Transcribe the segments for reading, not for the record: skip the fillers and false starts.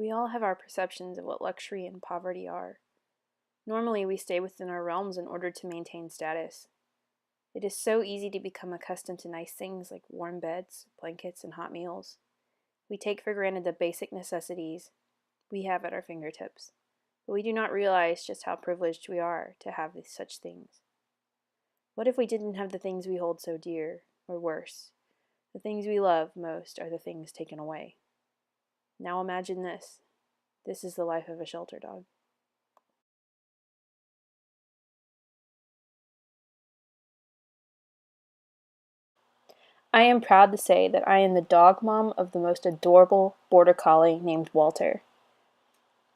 We all have our perceptions of what luxury and poverty are. Normally, we stay within our realms in order to maintain status. It is so easy to become accustomed to nice things like warm beds, blankets, and hot meals. We take for granted the basic necessities we have at our fingertips, but we do not realize just how privileged we are to have such things. What if we didn't have the things we hold so dear, or worse, the things we love most are the things taken away? Now imagine this. This is the life of a shelter dog. I am proud to say that I am the dog mom of the most adorable border collie named Walter.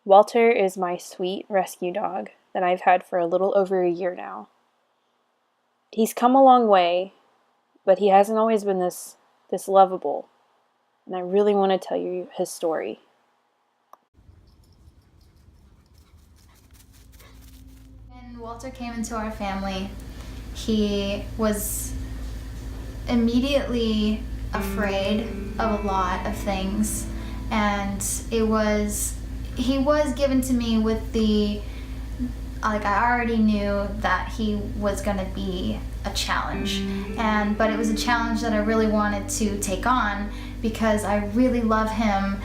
Walter is my sweet rescue dog that I've had for a little over a year now. He's come a long way, but he hasn't always been this lovable, and I really want to tell you his story. When Walter came into our family, he was immediately afraid of a lot of things, and he was given to me with the I already knew that he was going to be a challenge, but it was a challenge that I really wanted to take on because I really love him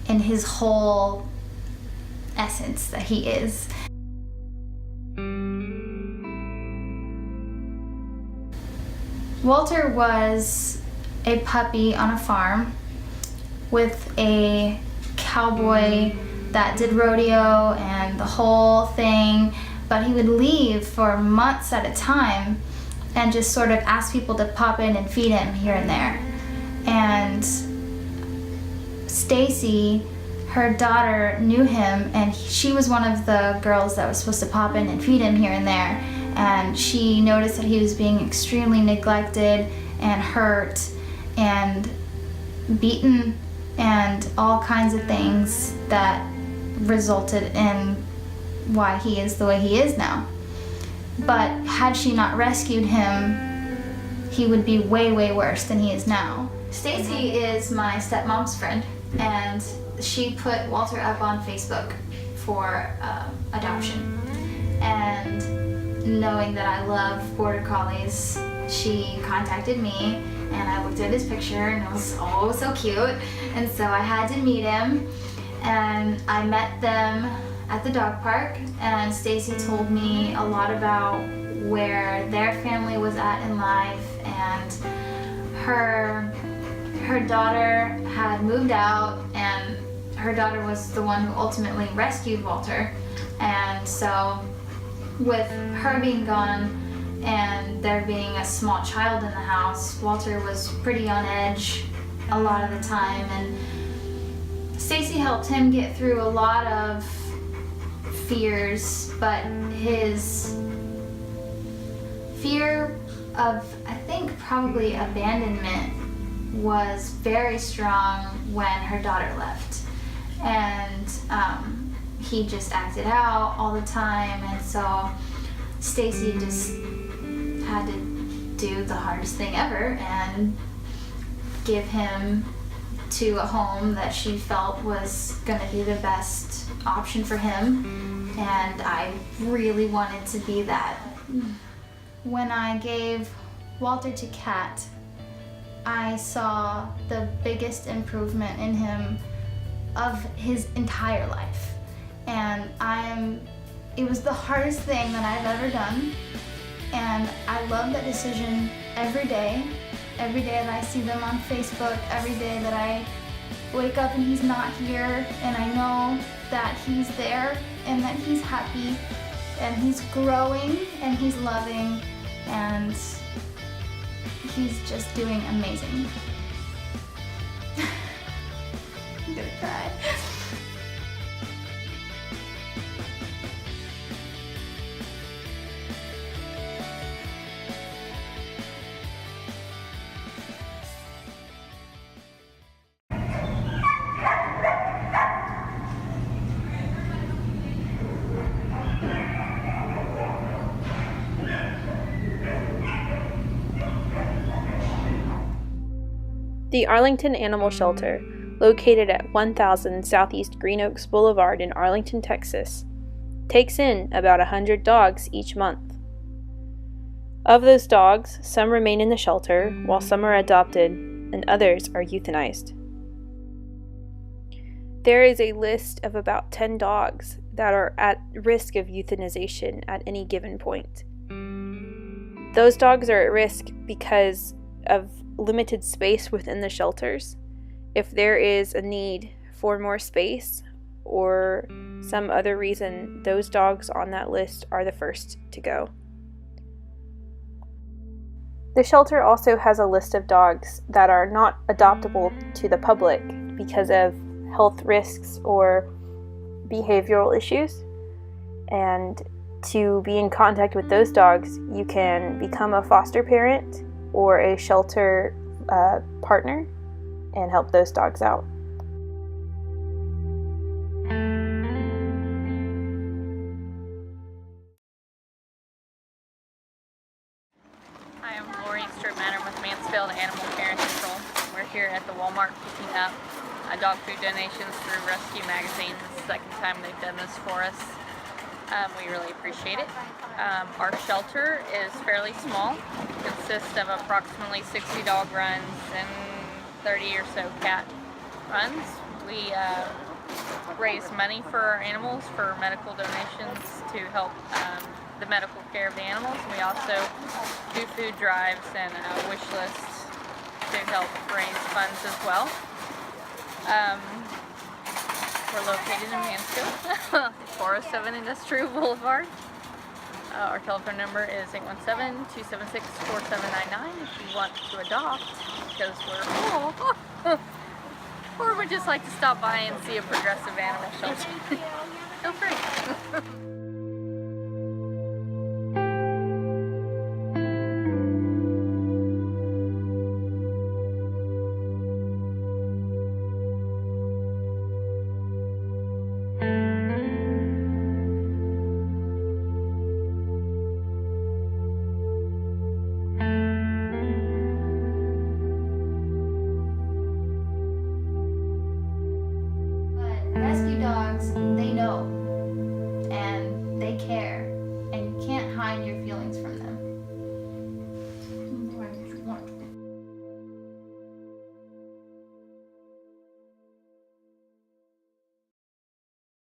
in his whole essence that he is. Walter was a puppy on a farm with a cowboy that did rodeo and the whole thing, but he would leave for months at a time and just sort of ask people to pop in and feed him here and there. And Stacy, her daughter, knew him, and she was one of the girls that was supposed to pop in and feed him here and there. And she noticed that he was being extremely neglected and hurt and beaten and all kinds of things that resulted in why he is the way he is now. But had she not rescued him, he would be way, way worse than he is now. Stacy is my stepmom's friend, and she put Walter up on Facebook for adoption. And knowing that I love border collies, she contacted me, and I looked at his picture and it was oh so cute, and so I had to meet him, and I met them at the dog park, and Stacy told me a lot about where their family was at in life, and her daughter had moved out, and her daughter was the one who ultimately rescued Walter. And so with her being gone and there being a small child in the house, Walter was pretty on edge a lot of the time, and Stacy helped him get through a lot of fears, but his fear of, I think, probably abandonment was very strong when her daughter left, and he just acted out all the time, and so Stacy just had to do the hardest thing ever and give him to a home that she felt was going to be the best option for him, and I really wanted to be that. When I gave Walter to Kat, I saw the biggest improvement in him of his entire life, and it was the hardest thing that I've ever done, and I love that decision every day that I see them on Facebook, every day that I wake up and he's not here, and I know that he's there and that he's happy and he's growing and he's loving and he's just doing amazing. I'm gonna cry. The Arlington Animal Shelter located at 1000 Southeast Green Oaks Boulevard in Arlington, Texas, takes in about 100 dogs each month. Of those dogs, some remain in the shelter, while some are adopted, and others are euthanized. There is a list of about 10 dogs that are at risk of euthanization at any given point. Those dogs are at risk because of limited space within the shelters. If there is a need for more space or some other reason, those dogs on that list are the first to go. The shelter also has a list of dogs that are not adoptable to the public because of health risks or behavioral issues. And to be in contact with those dogs, you can become a foster parent or a shelter partner and help those dogs out. Hi, I'm Lori Manor with Mansfield Animal Care and Control. We're here at the Walmart picking up dog food donations through Rescue Magazine. This is the second time they've done this for us. We really appreciate it. Our shelter is fairly small. It consists of approximately 60 dog runs and 30 or so cat runs. We raise money for our animals for medical donations to help the medical care of the animals. We also do food drives and wish lists to help raise funds as well. We're located in Mansfield, 407 Industrial Boulevard. Our telephone number is 817-276-4799 if you want to adopt, because we're full. Or would just like to stop by and see a progressive animal shelter. Feel free.